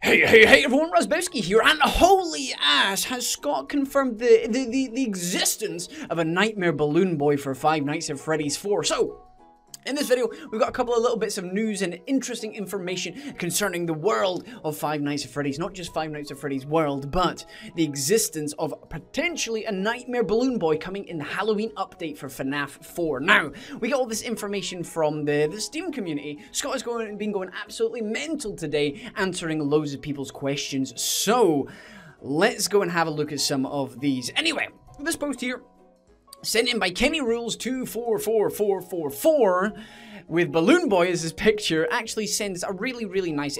Hey everyone, Razbowski here, and holy ass, has Scott confirmed the existence of a Nightmare Balloon Boy for Five Nights at Freddy's 4. So, in this video, we've got a couple of little bits of news and interesting information concerning the world of Five Nights at Freddy's. Not just Five Nights at Freddy's world, but the existence of potentially a Nightmare Balloon Boy coming in the Halloween update for FNAF 4. Now, we got all this information from the Steam community. Scott has been going absolutely mental today, answering loads of people's questions. So, let's go and have a look at some of these. Anyway, this post here, sent in by Kenny Rules 244444 with Balloon Boy as his picture, actually sends a really nice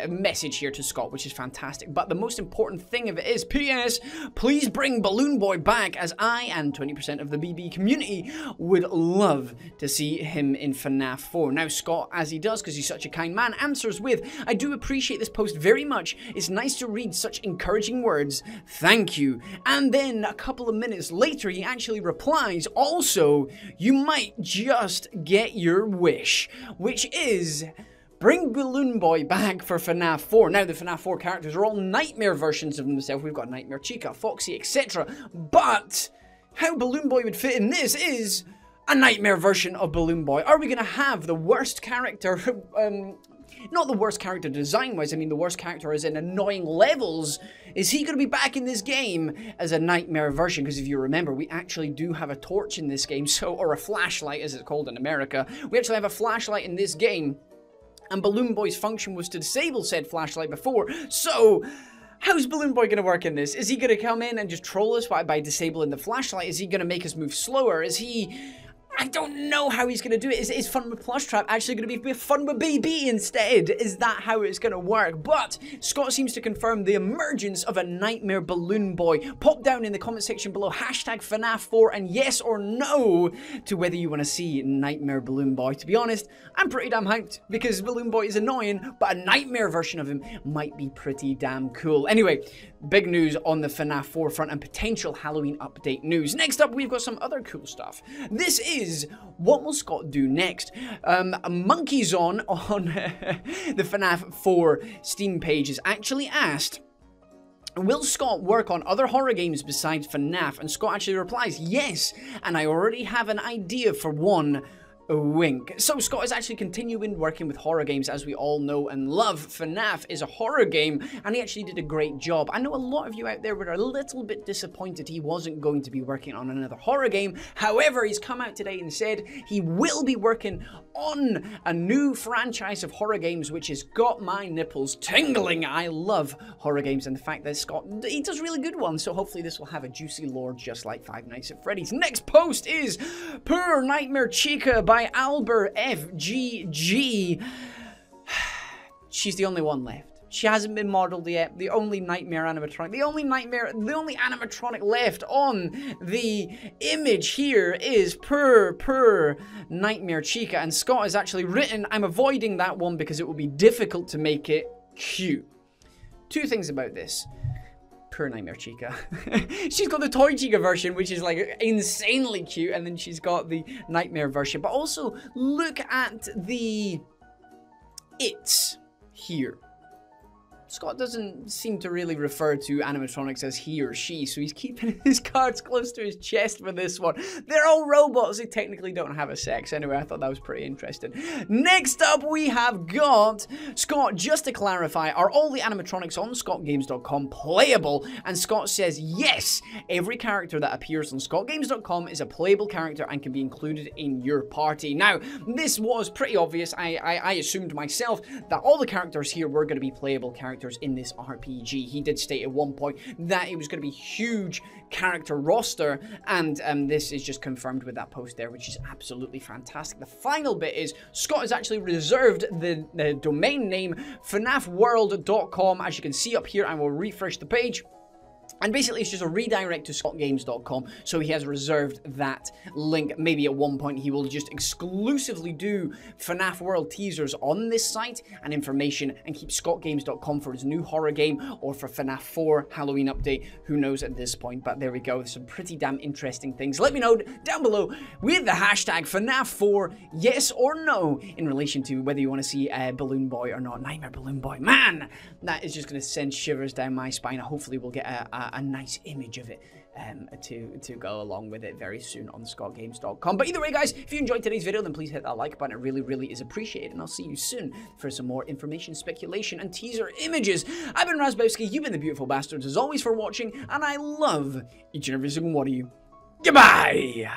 message here to Scott, which is fantastic. But the most important thing of it is, P.S. please bring Balloon Boy back, as I and 20% of the BB community would love to see him in FNAF 4. Now Scott, as he does because he's such a kind man, answers with, I do appreciate this post very much. It's nice to read such encouraging words. Thank you. And then a couple of minutes later, he actually replies, also, you might just get your wish, which is bring Balloon Boy back for FNAF 4. Now, the FNAF 4 characters are all nightmare versions of themselves. We've got Nightmare Chica, Foxy, etc. But how Balloon Boy would fit in this is a nightmare version of Balloon Boy. Are we going to have the worst character, not the worst character design-wise, I mean the worst character as in annoying levels? Is he going to be back in this game as a nightmare version? Because if you remember, we actually do have a torch in this game, or a flashlight as it's called in America. We actually have a flashlight in this game, and Balloon Boy's function was to disable said flashlight before. So, how's Balloon Boy going to work in this? Is he going to come in and just troll us by disabling the flashlight? Is he going to make us move slower? Is he... I don't know how he's going to do it. Is Fun with Plush Trap actually going to be Fun with BB instead? Is that how it's going to work? But Scott seems to confirm the emergence of a Nightmare Balloon Boy. Pop down in the comment section below hashtag FNAF 4 and yes or no to whether you want to see Nightmare Balloon Boy. To be honest, I'm pretty damn hyped because Balloon Boy is annoying, but a nightmare version of him might be pretty damn cool. Anyway, big news on the FNAF 4 front and potential Halloween update news. Next up, we've got some other cool stuff. This is what will Scott do next? Monkeys on the FNAF 4 Steam page is actually asked, will Scott work on other horror games besides FNAF? And Scott actually replies, yes, and I already have an idea for one. A wink. So Scott is actually continuing working with horror games, as we all know and love. FNAF is a horror game, and he actually did a great job. I know a lot of you out there were a little bit disappointed he wasn't going to be working on another horror game. However, he's come out today and said he will be working on a new franchise of horror games, which has got my nipples tingling. I love horror games, and the fact that Scott, he does really good ones, so hopefully this will have a juicy lore just like Five Nights at Freddy's. Next post is Poor Nightmare Chica by Albert FGG. She's the only one left. She hasn't been modeled yet. The only nightmare animatronic, the only animatronic left on the image here is Poor Nightmare Chica. And Scott has actually written, I'm avoiding that one because it will be difficult to make it cute. Two things about this. Poor Nightmare Chica. She's got the Toy Chica version, which is like insanely cute, and then she's got the Nightmare version. But also, look at the It's here. Scott doesn't seem to really refer to animatronics as he or she, so he's keeping his cards close to his chest for this one. They're all robots, they technically don't have a sex. Anyway, I thought that was pretty interesting. Next up, we have got Scott, just to clarify, are all the animatronics on scottgames.com playable? And Scott says, yes, every character that appears on scottgames.com is a playable character and can be included in your party. Now, this was pretty obvious. I assumed myself that all the characters here were going to be playable characters in this RPG. He did state at one point that it was going to be huge character roster, and this is just confirmed with that post there, which is absolutely fantastic. The final bit is Scott has actually reserved the domain name FNAFworld.com, as you can see up here. I will refresh the page. And basically, it's just a redirect to scottgames.com, so he has reserved that link. Maybe at one point he will just exclusively do FNAF World teasers on this site and information, and keep scottgames.com for his new horror game, or for FNAF 4 Halloween update. Who knows at this point, but there we go. Some pretty damn interesting things. Let me know down below with the hashtag FNAF 4, yes or no, in relation to whether you want to see Balloon Boy or not. Nightmare Balloon Boy. Man, that is just going to send shivers down my spine. Hopefully we'll get a nice image of it to go along with it very soon on scottgames.com. But either way, guys, if you enjoyed today's video, then please hit that like button. It really, really is appreciated. And I'll see you soon for some more information, speculation, and teaser images. I've been Razbowski. You've been the beautiful bastards, as always, for watching. And I love each and every single one of you. Goodbye!